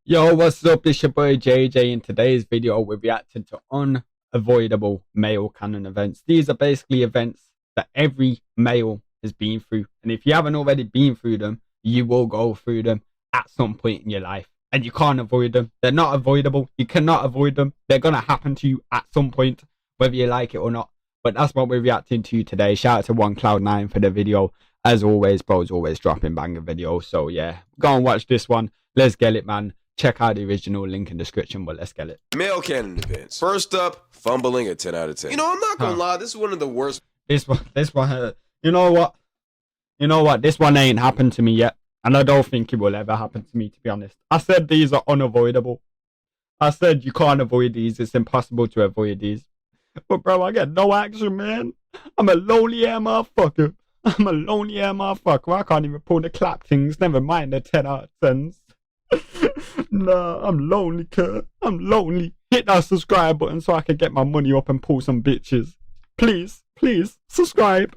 Yo, what's up? It's your boy JJ. In today's video, we're reacting to unavoidable male canon events. These are basically events that every male has been through. And if you haven't already been through them, you will go through them at some point in your life. And you can't avoid them. They're not avoidable. You cannot avoid them. They're going to happen to you at some point, whether you like it or not. But that's what we're reacting to today. Shout out to OneCloud9 for the video. As always, bro's always dropping banger videos. So yeah, go and watch this one. Let's get it, man. Check out the original link in the description, but let's get it. Male canon events. First up, fumbling a 10 out of 10. You know, I'm not gonna lie, this is one of the worst. This one, you know what? This one ain't happened to me yet. And I don't think it will ever happen to me, to be honest. I said these are unavoidable. I said you can't avoid these. It's impossible to avoid these. But bro, I get no action, man. I'm a lonely ass motherfucker. I'm a lonely ass motherfucker. I can't even pull the clap things. Never mind the 10 out of 10s. Nah, I'm lonely, cuz. I'm lonely. Hit that subscribe button so I can get my money up and pull some bitches. Please, please, subscribe.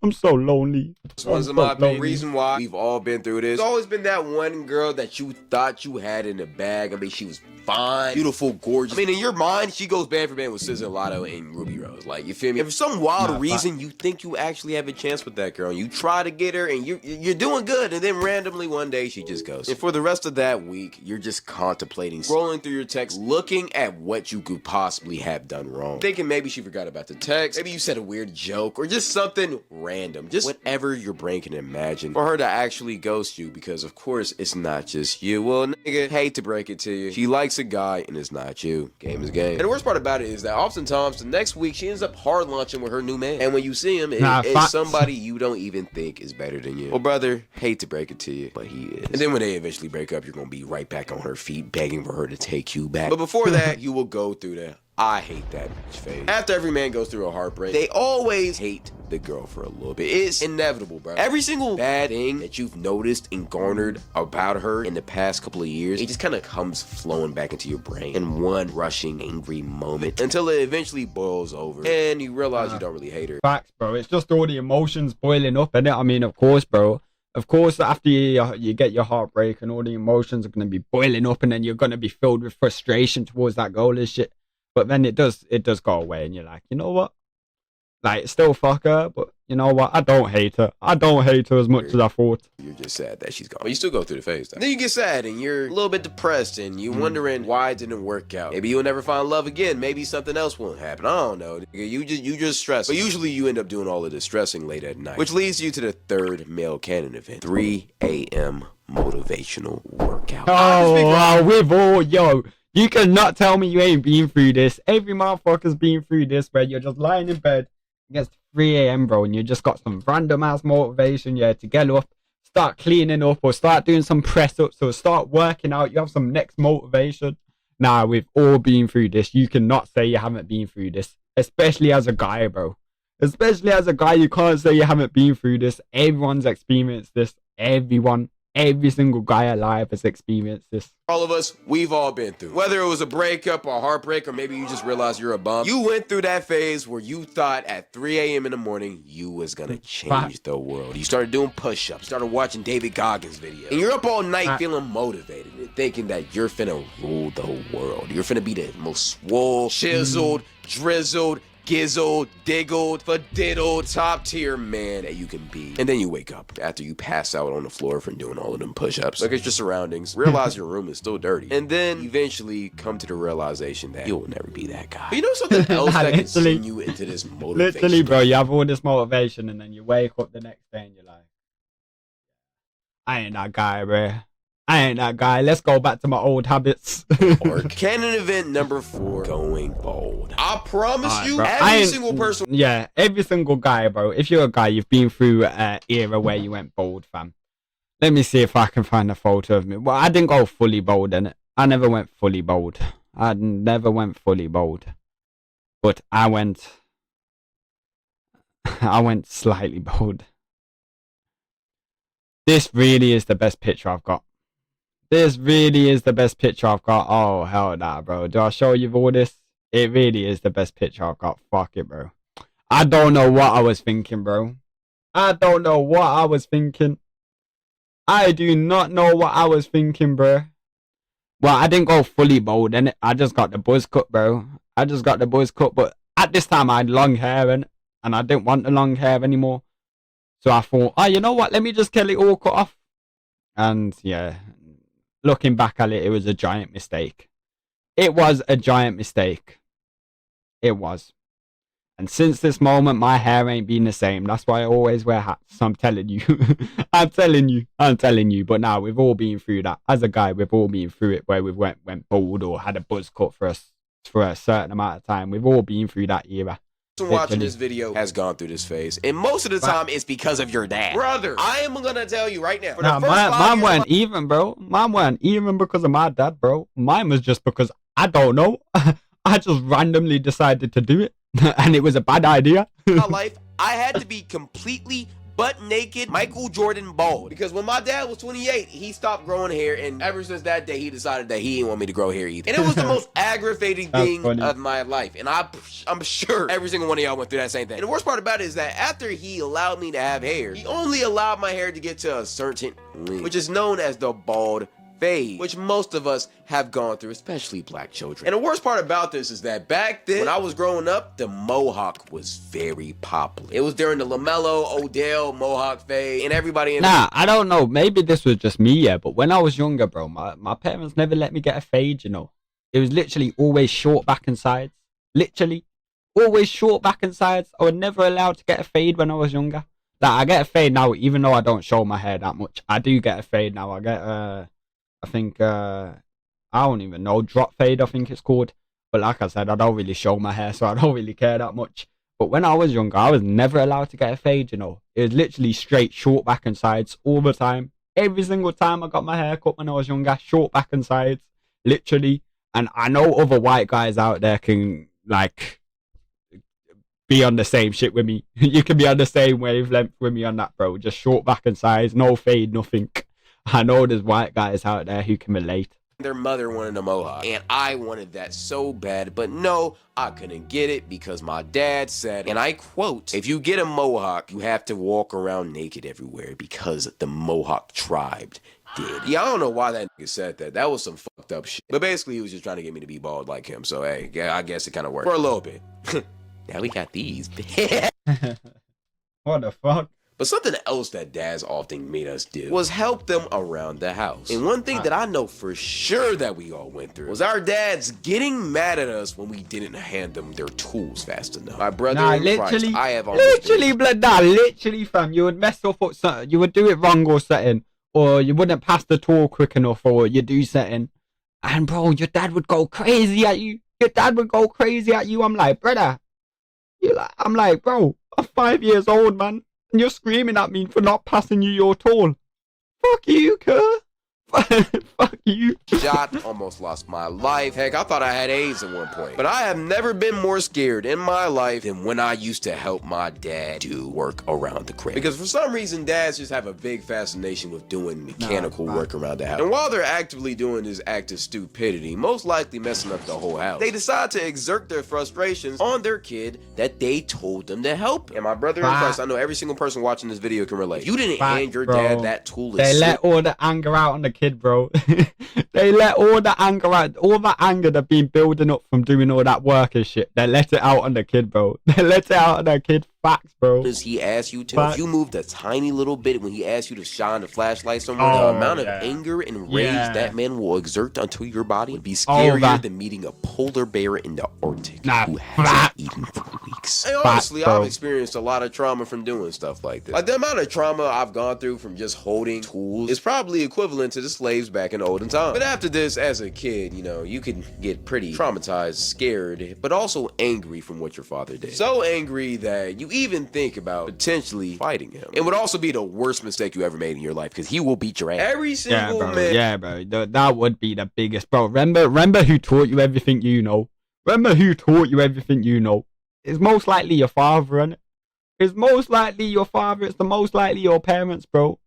I'm so lonely. This one's in my opinion. Reason why we've all been through this. There's always been that one girl that you thought you had in the bag. I mean, she was fine, beautiful, gorgeous. I mean, in your mind, she goes band for band with SZA, Lotto, and Ruby Rose. Like, you feel me? And for some wild reason, you think you actually have a chance with that girl. And you try to get her, and you're doing good. And then randomly one day, she just goes. And for the rest of that week, you're just contemplating, scrolling through your text, looking at what you could possibly have done wrong. Thinking maybe she forgot about the text. Maybe you said a weird joke, or just something random. Just whatever your brain can imagine for her to actually ghost you, because of course it's not just you. Well, nigga, hate to break it to you, she likes a guy and it's not you. Game is game. And the worst part about it is that oftentimes the next week she ends up hard launching with her new man, and when you see him, it's somebody you don't even think is better than you. Well, brother, hate to break it to you, but he is. And then when they eventually break up, you're gonna be right back on her feet begging for her to take you back. But before that, you will go through the I hate that bitch phase. After every man goes through a heartbreak, they always hate the girl for a little bit. It's inevitable, bro. Every single bad thing that you've noticed and garnered about her in the past couple of years, it just kind of comes flowing back into your brain in one rushing, angry moment until it eventually boils over and you realize you don't really hate her. Facts, bro. It's just all the emotions boiling up, innit? I mean, of course, bro. Of course, after you get your heartbreak and all the emotions are going to be boiling up, and then you're going to be filled with frustration towards that goal and shit. But then it does go away, and you're like, you know what? Like, still fuck her, but you know what? I don't hate her. I don't hate her as much as I thought. You're just sad that she's gone. But you still go through the phase, though. Then you get sad, and you're a little bit depressed, and you're wondering why it didn't work out. Maybe you'll never find love again. Maybe something else won't happen. I don't know. You just stress. But usually you end up doing all of this stressing late at night, which leads you to the third male canon event: 3 a.m. motivational workout. Oh, we've all, yo. You cannot tell me you ain't been through this. Every motherfucker's been through this, where you're just lying in bed against 3 a.m, bro, and you just got some random ass motivation, yeah, to get up, start cleaning up, or start doing some press ups, or start working out. You have some next motivation. Nah, we've all been through this. You cannot say you haven't been through this, especially as a guy, bro. Especially as a guy, you can't say you haven't been through this. Everyone's experienced this. Every single guy alive has experienced this. All of us, we've all been through. Whether it was a breakup or a heartbreak, or maybe you just realized you're a bum. You went through that phase where you thought at 3 a.m. in the morning, you was gonna change the world. You started doing push-ups, started watching David Goggins videos. And you're up all night feeling motivated and thinking that you're finna rule the world. You're finna be the most swole, chiseled, drizzled, gizzled, diggled, fadiddled, top tier man that you can be. And then you wake up after you pass out on the floor from doing all of them push-ups. Look at your surroundings, realize your room is still dirty, and then eventually come to the realization that you'll never be that guy. But you know something else that can send you into this motivation? Literally, bro, you have all this motivation, and then you wake up the next day and you're like, I ain't that guy, bro. I ain't that guy. Let's go back to my old habits. Or canon event number 4, going bold. I promise you, bro, every single person. Yeah, every single guy, bro. If you're a guy, you've been through an era where you went bold, fam. Let me see if I can find a photo of me. Well, I didn't go fully bold, innit? I never went fully bold. I never went fully bold. But I went slightly bold. This really is the best picture I've got. This really is the best picture I've got. Oh, hell nah, bro. Do I show you all this? It really is the best picture I've got. Fuck it, bro. I don't know what I was thinking, bro. I don't know what I was thinking. I do not know what I was thinking, bro. Well, I didn't go fully bald, innit? I just got the buzz cut, bro. I just got the buzz cut, but at this time I had long hair, innit? And I didn't want the long hair anymore. So I thought, oh, you know what? Let me just get it all cut off. And yeah, looking back at it, it was a giant mistake. It was a giant mistake. It was. And since this moment, my hair ain't been the same. That's why I always wear hats. I'm telling you. I'm telling you. But now we've all been through that. As a guy, we've all been through it where we went bald or had a buzz cut for a certain amount of time. We've all been through that era. Watching this video has gone through this phase, and most of the time it's because of your dad. Brother, I am gonna tell you right now. Nah, mine weren't even, bro. Mine weren't even because of my dad, bro. Mine was just because I don't know. I just randomly decided to do it, and it was a bad idea. My life, I had to be completely butt naked, Michael Jordan bald. Because when my dad was 28, he stopped growing hair, and ever since that day, he decided that he didn't want me to grow hair either. And it was the most aggravating thing of my life. And I'm sure every single one of y'all went through that same thing. And the worst part about it is that after he allowed me to have hair, he only allowed my hair to get to a certain length, which is known as the bald phase, which most of us have gone through, especially black children. And the worst part about this is that back then, when I was growing up, the mohawk was very popular. It was during the LaMelo, Odell mohawk phase, and everybody in I don't know. Maybe this was just me, yeah, but when I was younger, bro, my parents never let me get a fade, you know. It was literally always short back and sides. Literally. Always short back and sides. I was never allowed to get a fade when I was younger. Like, I get a fade now, even though I don't show my hair that much. I do get a fade now. I get I think, I don't even know, drop fade, I think it's called. But like I said, I don't really show my hair, so I don't really care that much. But when I was younger, I was never allowed to get a fade, you know. It was literally straight short back and sides all the time. Every single time I got my hair cut when I was younger, short back and sides, literally. And I know other white guys out there can, like, be on the same shit with me. You can be on the same wavelength with me on that, bro. Just short back and sides, no fade, nothing. I know there's white guys out there who can relate. Their mother wanted a mohawk, and I wanted that so bad, but no, I couldn't get it because my dad said, and I quote, "If you get a mohawk, you have to walk around naked everywhere because the Mohawk tribe did." Yeah, I don't know why that nigga said that. That was some fucked up shit. But basically, he was just trying to get me to be bald like him. So hey, yeah, I guess it kind of worked for a little bit. Now we got these. What the fuck? But something else that dads often made us do was help them around the house. And one thing that I know for sure that we all went through was our dads getting mad at us when we didn't hand them their tools fast enough. My brother in Christ, I have literally, fam, you would mess up something, you would do it wrong or something, or you wouldn't pass the tool quick enough, or you do something, and bro, your dad would go crazy at you. I'm like, brother, I'm like, bro, I'm 5 years old, man. And you're screaming at me for not passing you your tool. Fuck you, cuz. Fuck you. Shot, almost lost my life. Heck, I thought I had AIDS at one point. But I have never been more scared in my life than when I used to help my dad do work around the crib. Because for some reason, dads just have a big fascination with doing mechanical work around the house. And while they're actively doing this act of stupidity, most likely messing up the whole house, they decide to exert their frustrations on their kid that they told them to help. And my brother in Christ, I know every single person watching this video can relate. If you didn't hand your dad that tool, they let all the anger out on the kid, bro. They let all the anger out, all that anger they've been building up from doing all that work and shit. They let it out on the kid, bro. They let it out on the kid. Facts, bro. Does he ask you to? If you moved a tiny little bit when he asked you to shine the flashlight somewhere, the amount of anger and rage that man will exert onto your body would be scarier than meeting a polar bear in the Arctic who hasn't eaten for weeks. And honestly, I've experienced a lot of trauma from doing stuff like this. Like, the amount of trauma I've gone through from just holding tools is probably equivalent to the slaves back in the olden times. But after this, as a kid, you know, you can get pretty traumatized, scared, but also angry from what your father did. So angry that you even think about potentially fighting him. It would also be the worst mistake you ever made in your life because he will beat your ass. Every single man. Yeah, bro. That would be the biggest, bro. Remember who taught you everything you know. Remember who taught you everything you know. It's most likely your father, innit? It's most likely your father. It's the most likely your parents, bro.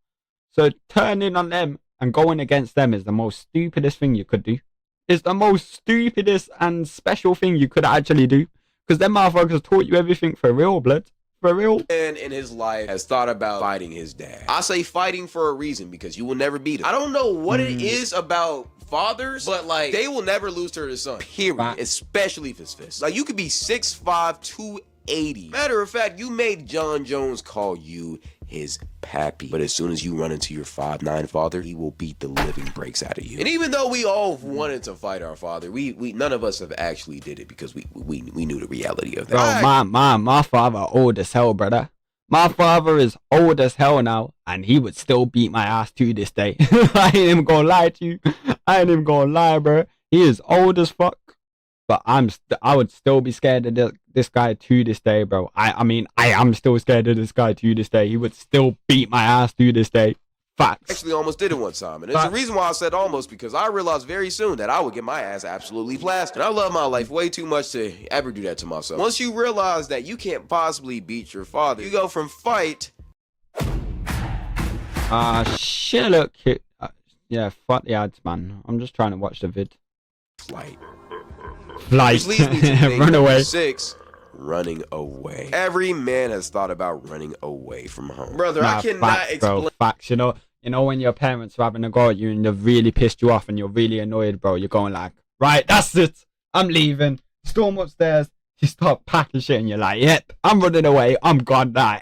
So turning on them and going against them is the most stupidest thing you could do. It's the most stupidest and special thing you could actually do. Because them motherfuckers taught you everything for real, blood. For real. Man in his life has thought about fighting his dad. I say fighting for a reason because you will never beat him. I don't know what it is about fathers, but like they will never lose to their son. Period. Right. Especially if it's fist. Like you could be 6'5", 280. Matter of fact, you made John Jones call you his pappy. But as soon as you run into your 5'9" father, he will beat the living breaks out of you. And even though we all wanted to fight our father, we none of us have actually did it because we knew the reality of that. Bro, my father old as hell, brother. My father is old as hell now, and he would still beat my ass to this day. I ain't even gonna lie to you. I ain't even gonna lie, bro. He is old as fuck, but I would still be scared of this guy to this day, bro. I mean, I am still scared of this guy to this day. He would still beat my ass to this day. Facts. Actually almost did it one time, and it's the reason why I said almost, because I realized very soon that I would get my ass absolutely plastered. And I love my life way too much to ever do that to myself. Once you realize that you can't possibly beat your father, you go from fight. Shit, look. Yeah, fuck the ads, man. I'm just trying to watch the vid. Flight. Which leads me to run away. 6. Running away. Every man has thought about running away from home. Brother, Nah, I cannot facts, explain. bro, facts. You know when your parents are having a go at you and they've really pissed you off and you're really annoyed, bro. You're going like, right, that's it. I'm leaving. Storm upstairs. You start packing shit and you're like, yep, I'm running away. I'm gone now.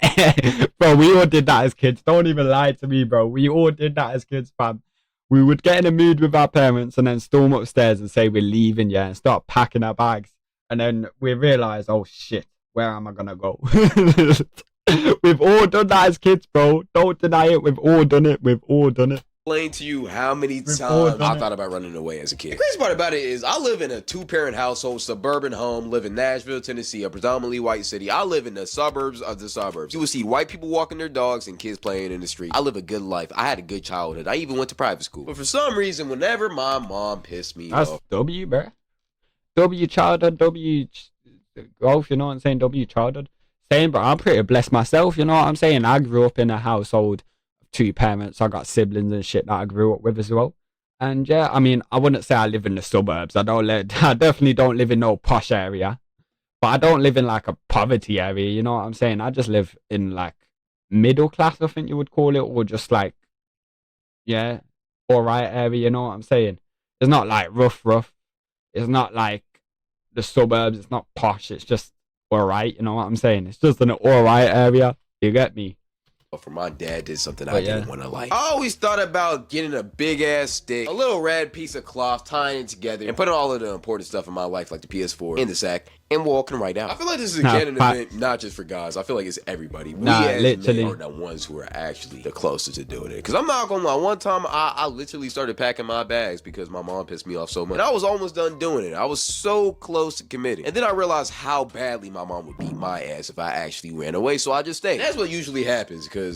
Bro, we all did that as kids. Don't even lie to me, bro. We all did that as kids, fam. We would get in a mood with our parents and then storm upstairs and say we're leaving, yeah, and start packing our bags. And then we realise, oh shit, where am I going to go? We've all done that as kids, bro. Don't deny it. We've all done it. We've all done it. Explain to you how many times I thought about running away as a kid. The crazy part about it is I live in a 2-parent household, suburban home, live in Nashville, Tennessee, a predominantly white city. I live in the suburbs of the suburbs. You will see white people walking their dogs and kids playing in the street. I live a good life. I had a good childhood. I even went to private school. But for some reason, whenever my mom pissed me off. That's W, bro. W childhood, W growth, you know what I'm saying? W childhood. Saying, but I'm pretty blessed myself, you know what I'm saying? I grew up in a household of 2 parents. I got siblings and shit that I grew up with as well. And yeah, I mean, I wouldn't say I live in the suburbs. I definitely don't live in no posh area. But I don't live in like a poverty area, you know what I'm saying? I just live in like middle class, I think you would call it, or just like, yeah, alright area, you know what I'm saying? It's not like rough. It's not like the suburbs. It's not posh. It's just alright, you know what I'm saying? It's just an alright area. You get me? For my dad did something I didn't want to like. I always thought about getting a big ass stick, a little red piece of cloth, tying it together, and putting all of the important stuff in my life, like the PS4, in the sack, and walking right out. I feel like this is a Canon event, not just for guys. I feel like it's everybody. We as literally men are the ones who are actually the closest to doing it. Because I'm not gonna lie, one time I literally started packing my bags because my mom pissed me off so much. And I was almost done doing it. I was so close to committing. And then I realized how badly my mom would beat my ass if I actually ran away. So I just stayed. And that's what usually happens because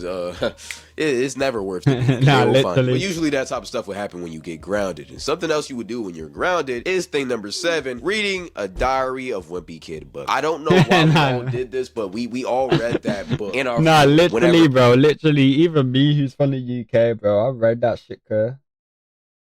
it's never worth it. But usually that type of stuff would happen when you get grounded. And something else you would do when you're grounded is thing number 7, reading a Diary of Wimpy Kid book. I don't know why we all did this, but we all read that book in our literally, bro. Literally, even me who's from the UK, bro, I've read that shit, no,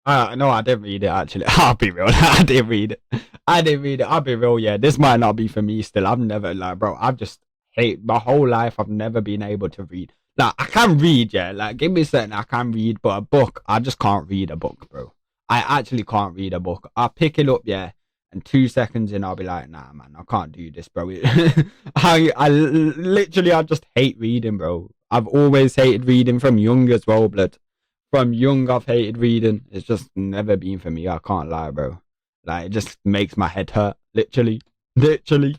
I didn't read it, actually. I'll be real. I didn't read it. I'll be real, yeah. This might not be for me still. I've never, like, bro, I've just hate my whole life. I've never been able to read. Like, I can read, yeah. Like, give me something I can read, but a book, I just can't read a book, bro. I actually can't read a book. I'll pick it up, yeah, and 2 seconds in, I'll be like, nah, man, I can't do this, bro. I just hate reading, bro. I've always hated reading from young as well, blood. From young, I've hated reading. It's just never been for me. I can't lie, bro. Like, it just makes my head hurt, literally.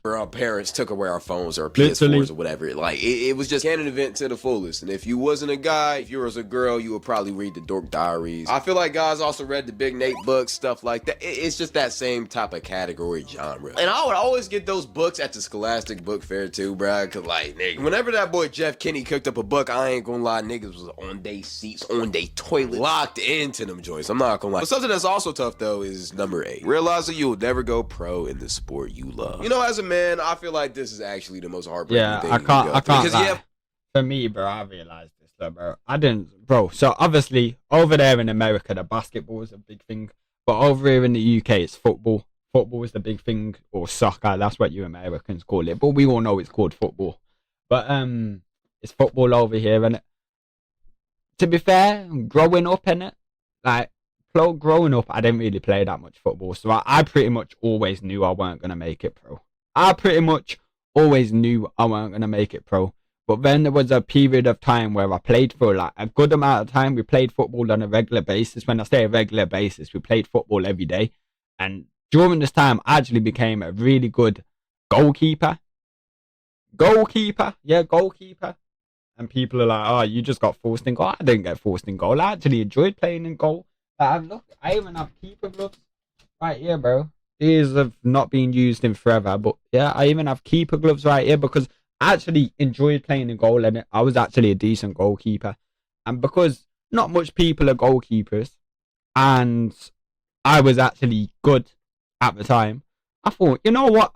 Our parents took away our phones or PS4s or whatever. Like, it was just Canon event to the fullest. And if you wasn't a guy, if you was a girl, you would probably read the Dork Diaries. I feel like guys also read the Big Nate books, stuff like that. It's just that same type of category genre. And I would always get those books at the Scholastic Book Fair too, bro. Cause like, nigga, whenever that boy Jeff Kinney cooked up a book, I ain't gonna lie, niggas was on they seats, on they toilet, locked into them joints. I'm not gonna lie. But something that's also tough though is number 8. Realizing you'll never go pro in the sport you love. You know, as a man, I feel like this is actually the most heartbreaking thing. I can't because for me, bro, I realized this though, bro. I didn't, bro. So obviously over there in America, the basketball is a big thing, but over here in the UK, it's football. Football is the big thing, or soccer. That's what you Americans call it, but we all know it's called football. But it's football over here, and to be fair, growing up in it, like growing up, I didn't really play that much football, so I pretty much always knew I weren't gonna make it pro. I pretty much always knew I weren't gonna make it pro. But then there was a period of time where I played for like a good amount of time. We played football on a regular basis. When I say a regular basis, we played football every day. And during this time, I actually became a really good goalkeeper. Yeah, goalkeeper. And people are like, oh, you just got forced in goal. I didn't get forced in goal. I actually enjoyed playing in goal. I even have keeper gloves right here, bro. These have not been used in forever, but yeah, I even have keeper gloves right here because I actually enjoyed playing in goal and I was actually a decent goalkeeper. And because not much people are goalkeepers and I was actually good at the time, I thought, you know what?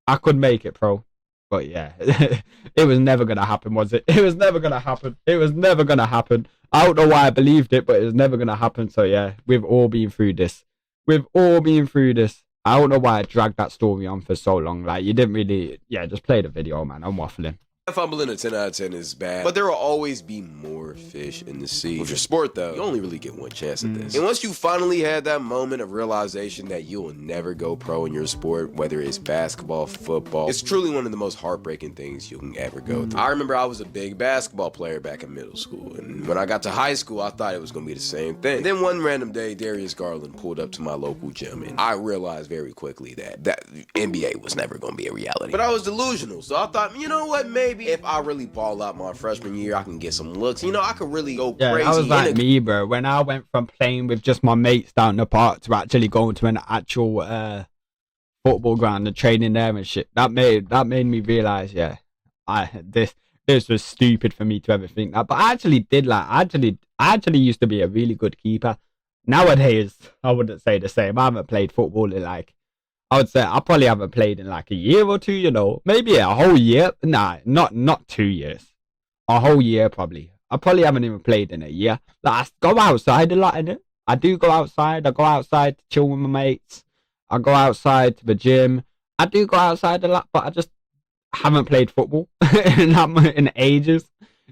I could make it pro. But yeah, it was never going to happen, was it? It was never going to happen. It was never going to happen. I don't know why I believed it, but it was never going to happen. So yeah, we've all been through this. We've all been through this. I don't know why I dragged that story on for so long. Like, you didn't really... Yeah, just play the video, man. I'm waffling. Fumbling a 10 out of 10 is bad, but there will always be more fish in the sea. With your sport, though, you only really get one chance at this. And once you finally had that moment of realization that you will never go pro in your sport, whether it's basketball, football, it's truly one of the most heartbreaking things you can ever go through. I remember I was a big basketball player back in middle school, and when I got to high school, I thought it was going to be the same thing. And then one random day, Darius Garland pulled up to my local gym, and I realized very quickly that NBA was never going to be a reality. But I was delusional, so I thought, you know what, maybe if I really ball out my freshman year, I can get some looks. You know, I could really go crazy. I was like me, bro. When I went from playing with just my mates down the park to actually going to an actual football ground and training there and shit, that made me realize, yeah, this was stupid for me to ever think that. But I actually did I actually used to be a really good keeper. Nowadays, I wouldn't say the same. I haven't played football in I would say I probably haven't played in a year or two, you know, maybe a whole year. Nah, not 2 years, a whole year probably. I probably haven't even played in a year. I go outside a lot in it. I do go outside. I go outside to chill with my mates. I go outside to the gym. I do go outside a lot, but I just haven't played football in ages.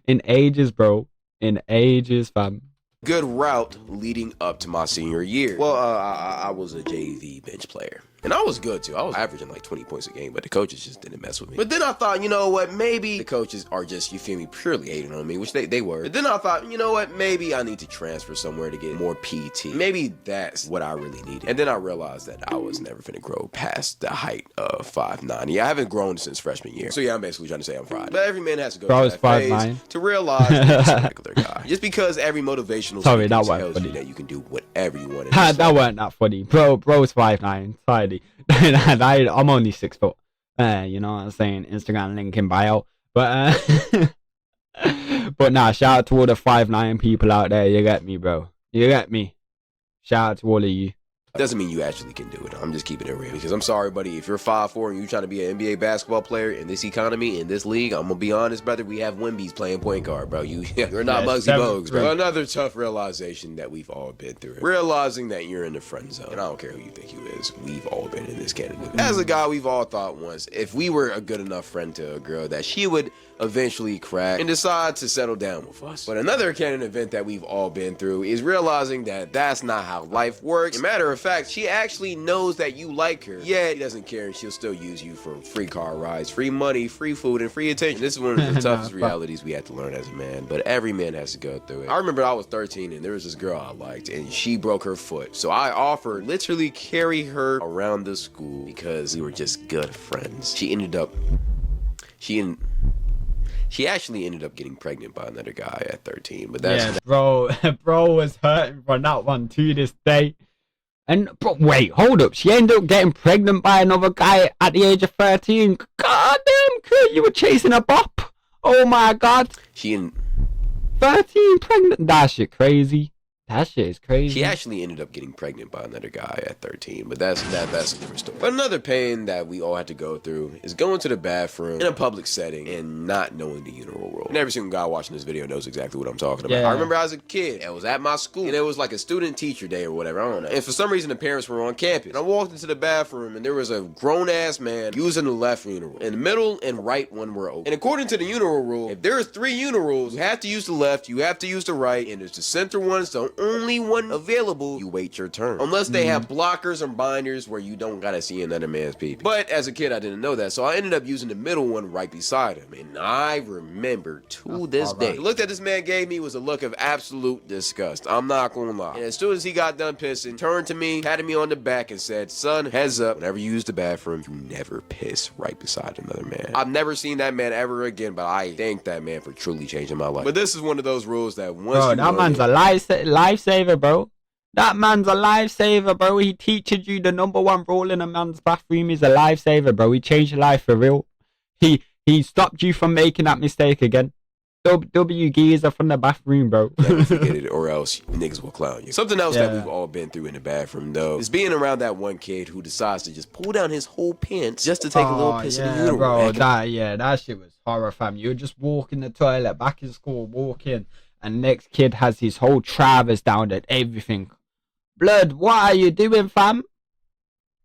In ages, bro. In ages, fam. Good route leading up to my senior year. Well, I was a JV bench player. And I was good too. I was averaging 20 points a game, but the coaches just didn't mess with me. But then I thought, you know what, maybe the coaches are just, you feel me, purely hating on me, which they were. But then I thought, you know what, maybe I need to transfer somewhere to get more PT. Maybe that's what I really needed. And then I realized that I was never gonna grow past the height of 5'9". Yeah, I haven't grown since freshman year. So yeah, I'm basically trying to say I'm fried. But every man has to go through that phase to realize that he's a regular guy. Just because every motivational speaker tells you that you can do whatever you want. That weren't that funny. Bro's 5'9", tiny. I'm only 6 foot. You know what I'm saying? Instagram link in bio. But but nah, shout out to all the 5'9" people out there. You get me, bro. You get me. Shout out to all of you. Doesn't mean you actually can do it. I'm just keeping it real. Because I'm sorry, buddy, if you're 5'4" and you're trying to be an NBA basketball player in this economy, in this league, I'm going to be honest, brother, we have Wimby's playing point guard, bro. You're not Muggsy Bogues, bro. Another tough realization that we've all been through. Realizing that you're in the friend zone. And I don't care who you think you is. We've all been in this category. As a guy, we've all thought once, if we were a good enough friend to a girl, that she would eventually crack and decide to settle down with us. But another canon event that we've all been through is realizing that that's not how life works. As a matter of fact, she actually knows that you like her, yet she doesn't care and she'll still use you for free car rides, free money, free food, and free attention. This is one of the toughest realities we have to learn as a man, but every man has to go through it. I remember I was 13 and there was this girl I liked and she broke her foot. So I offered literally carry her around the school because we were just good friends. She actually ended up getting pregnant by another guy at 13, but that's... Yeah, bro was hurting from that one to this day. And, bro, wait, hold up. She ended up getting pregnant by another guy at the age of 13. Goddamn, kid, you were chasing a bop. Oh, my God. 13 pregnant? That shit crazy. That shit is crazy. She actually ended up getting pregnant by another guy at 13, but that's a different story. But another pain that we all had to go through is going to the bathroom in a public setting and not knowing the urinal rule. And every single guy watching this video knows exactly what I'm talking about. Yeah. I remember I was a kid, I was at my school, and it was like a student-teacher day or whatever, I don't know. And for some reason, the parents were on campus. And I walked into the bathroom, and there was a grown-ass man using the left urinal. And the middle and right one were open. And according to the urinal rule, if there's 3 urinals, you have to use the left, you have to use the right, and there's the center ones, don't only one available, you wait your turn. Unless they have blockers or binders where you don't gotta see another man's pee. But as a kid, I didn't know that, so I ended up using the middle one right beside him. And I remember to this day, the look that this man gave me was a look of absolute disgust. I'm not gonna lie. And as soon as he got done pissing, turned to me, patted me on the back, and said, "Son, heads up, whenever you use the bathroom, you never piss right beside another man." I've never seen that man ever again, but I thank that man for truly changing my life. But this is one of those rules that once bro, that man's a lifesaver, bro. That man's a lifesaver, bro. He teaches you the #1 rule in a man's bathroom is a lifesaver, bro. He changed your life for real. He stopped you from making that mistake again. W geezer from the bathroom, bro. Never forget it, or else niggas will clown you. Something else that we've all been through in the bathroom, though, is being around that one kid who decides to just pull down his whole pants just to take a little piss in the urinal. Bro, that shit was horror, fam. You just walk in the toilet, back in school, walk in, and next kid has his whole Travers down and everything. Blood, what are you doing, fam?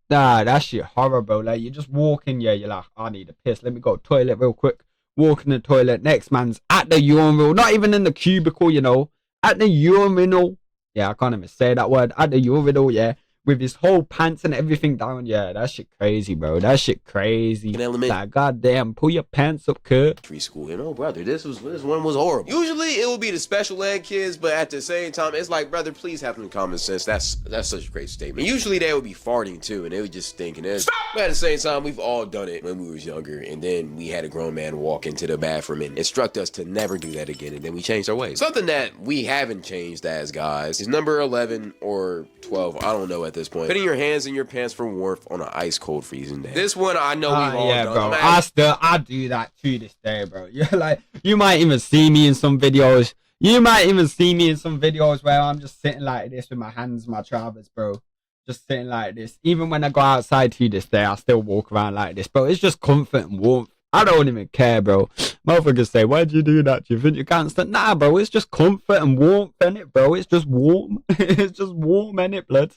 Nah, that shit horror, bro. Like, you just walk in, you're like, I need a piss. Let me go to the toilet real quick. Walk in the toilet. Next man's at the urinal. Not even in the cubicle, you know. At the urinal. Yeah, I can't even say that word. At the urinal, yeah. With his whole pants and everything down. Yeah, that shit crazy, bro. That shit crazy. Like, goddamn, pull your pants up, kid. School, you know, brother, this one was horrible. Usually it will be the special ed kids, but at the same time, it's like, brother, please have some common sense. That's such a great statement. Usually they would be farting too, and they would just stink. And but at the same time, we've all done it when we was younger, and then we had a grown man walk into the bathroom and instruct us to never do that again, and then we changed our ways. Something that we haven't changed as guys is number 11 or 12. I don't know at this point. Putting your hands in your pants for warmth on an ice cold freezing day. This one I know we've all done. Bro. I do that to this day, bro. You're like, you might even see me in some videos. You might even see me in some videos where I'm just sitting like this with my hands in my Travers, bro. Just sitting like this. Even when I go outside to this day, I still walk around like this, bro. It's just comfort and warmth. I don't even care, bro. Motherfuckers say, why'd you do that? Do you think you can't stand? Nah, bro. It's just comfort and warmth, innit, bro? It's just warm. It's just warm, innit, blood?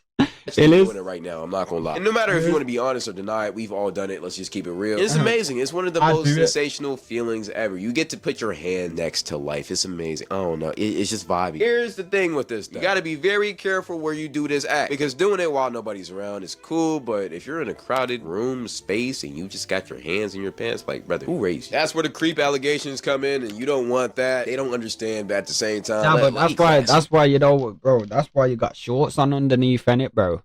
It is. Doing it right now, I'm not gonna lie. And no matter if you want to be honest or deny it, we've all done it. Let's just keep it real. It's amazing. It's one of the most sensational feelings ever. You get to put your hand next to life. It's amazing. I don't know. It's just vibey. Here's the thing with this stuff. You gotta be very careful where you do this at, because doing it while nobody's around is cool, but if you're in a crowded room space and you just got your hands in your pants, like, brother, who raised you? That's where the creep allegations come in, and you don't want that. They don't understand, but at the same time, nah, but that's why you know, bro. That's why you got shorts on underneath, innit, bro?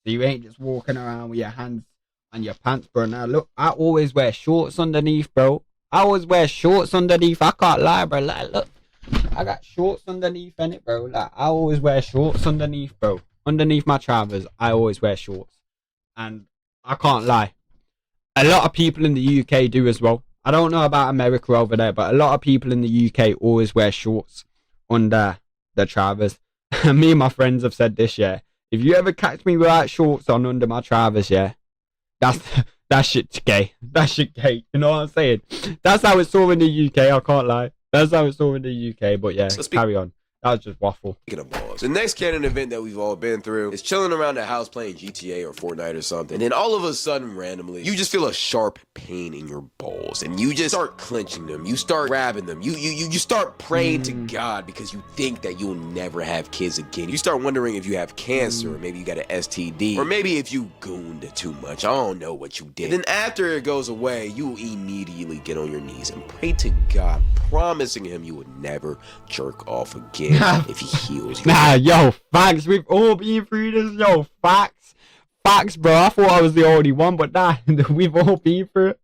So you ain't just walking around with your hands on your pants, bro. Now, look, I always wear shorts underneath, bro. I always wear shorts underneath. I can't lie, bro. Like, look, I got shorts underneath, innit, bro. Like, I always wear shorts underneath, bro. Underneath my Travers, I always wear shorts. And I can't lie. A lot of people in the UK do as well. I don't know about America over there, but a lot of people in the UK always wear shorts under the Travers. Me and my friends have said this, yeah. If you ever catch me without shorts on under my Travers, yeah, that shit's gay. That shit gay. You know what I'm saying? That's how it's all in the UK. I can't lie. That's how it's all in the UK. But yeah, carry on. That was just waffle. The next Canon event that we've all been through is chilling around the house playing GTA or Fortnite or something. And then all of a sudden, randomly, you just feel a sharp pain in your balls. And you just start clenching them. You start grabbing them. You start praying to God because you think that you'll never have kids again. You start wondering if you have cancer, or maybe you got an STD, or maybe if you gooned too much. I don't know what you did. And then after it goes away, you immediately get on your knees and pray to God, promising him you would never jerk off again. If he heals you. Nah, yo, facts. We've all been through this. Yo, facts. Facts, bro. I thought I was the only one, but nah, we've all been through it.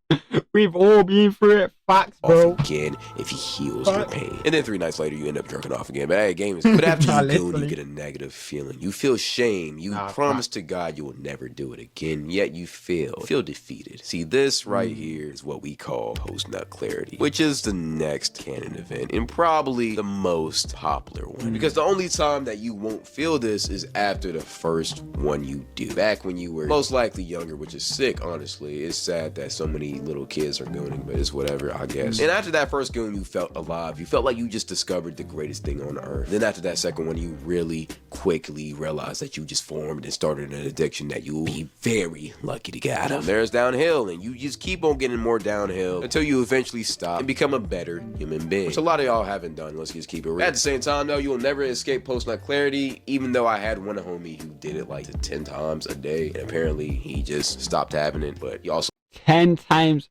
We've all been through it. Facts, bro. Off again if he heals your pain. And then 3 nights later, you end up jerking off again. But hey, game is. But after you goon, you get a negative feeling. You feel shame. You promise to God you will never do it again. Yet you feel defeated. See, this right here is what we call post-nut clarity, which is the next Canon event and probably the most popular one. Because the only time that you won't feel this is after the first one you do. Back when you were most likely younger, which is sick, honestly. It's sad that so many the little kids are gooning, but it's whatever, I guess. And after that first goon, you felt alive. You felt like you just discovered the greatest thing on earth. Then after that second one, you really quickly realized that you just formed and started an addiction that you'll be very lucky to get out of. There's downhill, and you just keep on getting more downhill until you eventually stop and become a better human being, which a lot of y'all haven't done. Let's just keep it real. At the same time, though, you will never escape post-nut clarity, even though I had one homie who did it like 10 times a day, and apparently he just stopped having it, but he also 10 times.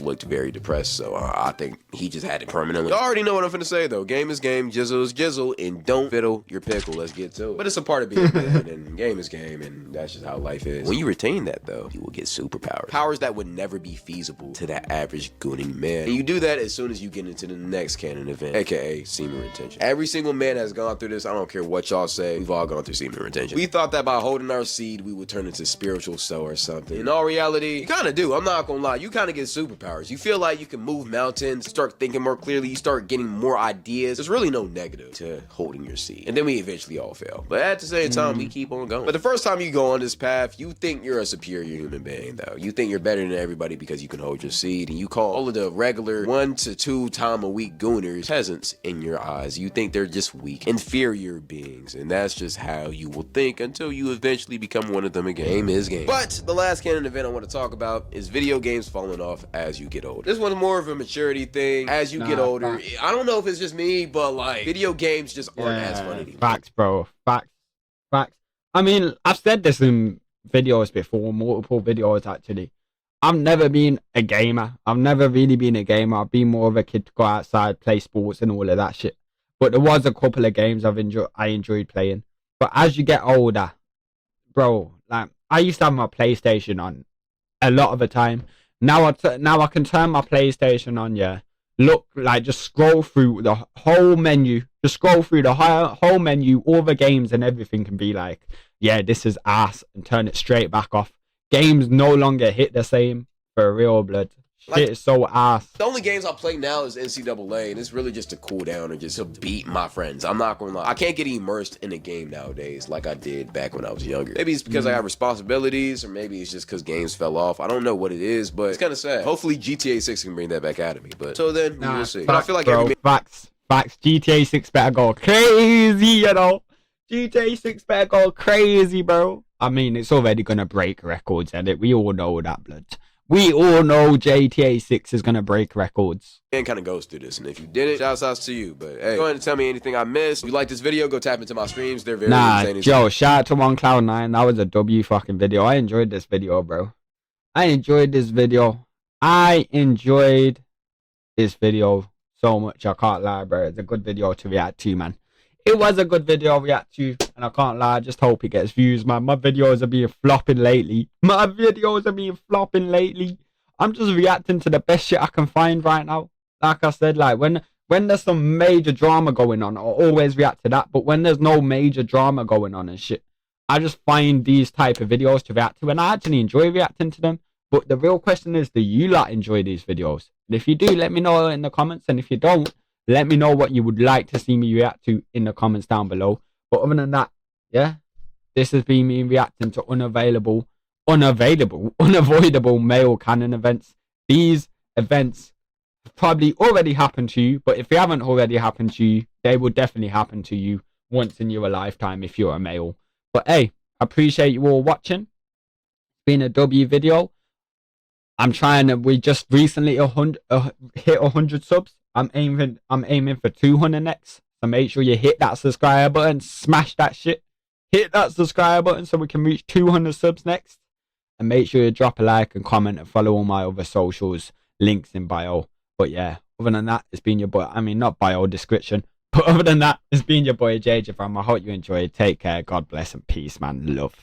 looked very depressed, so I think he just had it permanently. You already know what I'm finna say, though. Game is game, jizzle is jizzle, and don't fiddle your pickle. Let's get to it. But it's a part of being a man, and game is game, and that's just how life is. When you retain that, though, you will get superpowers. Powers that would never be feasible to that average gooning man. And you do that as soon as you get into the next canon event, aka semen retention. Every single man has gone through this. I don't care what y'all say. We've all gone through semen retention. We thought that by holding our seed, we would turn into spiritual soul or something. In all reality, you kind of do. I'm not gonna lie. You kind of get superpowers. You feel like you can move mountains, start thinking more clearly, you start getting more ideas. There's really no negative to holding your seed. And then we eventually all fail. But at the same time, we keep on going. But the first time you go on this path, you think you're a superior human being, though. You think you're better than everybody because you can hold your seed, and you call all of the regular 1 to 2 time a week gooners peasants in your eyes. You think they're just weak, inferior beings, and that's just how you will think until you eventually become one of them again. Game is game. But the last canon event I want to talk about is video games falling off as you get older. This one's more of a maturity thing. As you get older, I don't know if it's just me, but like video games just aren't as fun anymore. Facts, bro. Facts. I mean, I've said this in videos before, multiple videos actually. I've never been a gamer. I've never really been a gamer. I've been more of a kid to go outside, play sports and all of that shit. But there was a couple of games I enjoyed playing. But as you get older, bro, like I used to have my PlayStation on a lot of the time. Now I can turn my PlayStation on, yeah. Look, like just scroll through the whole menu. Just scroll through the whole menu, all the games and everything can be like, yeah, this is ass, and turn it straight back off. Games no longer hit the same for real, blood. Shit is so ass. The only games I play now is NCAA, and it's really just to cool down and just to beat my friends. I'm not gonna lie. I can't get immersed in a game nowadays like I did back when I was younger. Maybe it's because I have responsibilities, or maybe it's just because games fell off. I don't know what it is, but it's kind of sad. Hopefully GTA 6 can bring that back out of me, but so then we'll see. But I feel like facts. GTA 6 better go crazy, you know. GTA 6 better go crazy, bro. I mean, it's already gonna break records, and we all know that, blood. We all know GTA 6 is going to break records. And kind of goes through this, and if you didn't, shouts out to you. But hey, go ahead and tell me anything I missed. If you like this video, go tap into my streams. They're very entertaining. Joe, shout out to OneCloud9. That was a W fucking video. I enjoyed this video, bro. I enjoyed this video so much. I can't lie, bro. It's a good video to react to, man. It was a good video to react to, and I can't lie, I just hope it gets views, man. My videos are being flopping lately. I'm just reacting to the best shit I can find right now. Like I said, like when there's some major drama going on, I always react to that. But when there's no major drama going on and shit, I just find these type of videos to react to, and I actually enjoy reacting to them. But the real question is, do you lot enjoy these videos? And if you do, let me know in the comments, and if you don't, let me know what you would like to see me react to in the comments down below. But other than that, yeah, this has been me reacting to unavoidable male canon events. These events probably already happened to you, but if they haven't already happened to you, they will definitely happen to you once in your lifetime if you're a male. But hey, I appreciate you all watching. It's been a W video. We just recently hit 100 subs. I'm aiming for 200 next. So make sure you hit that subscribe button, smash that shit. Hit that subscribe button so we can reach 200 subs next. And make sure you drop a like and comment and follow all my other socials, links in bio. But yeah, other than that, it's been your boy. I mean, not bio, description. But other than that, it's been your boy JJ. I hope you enjoyed. Take care. God bless and peace, man. Love.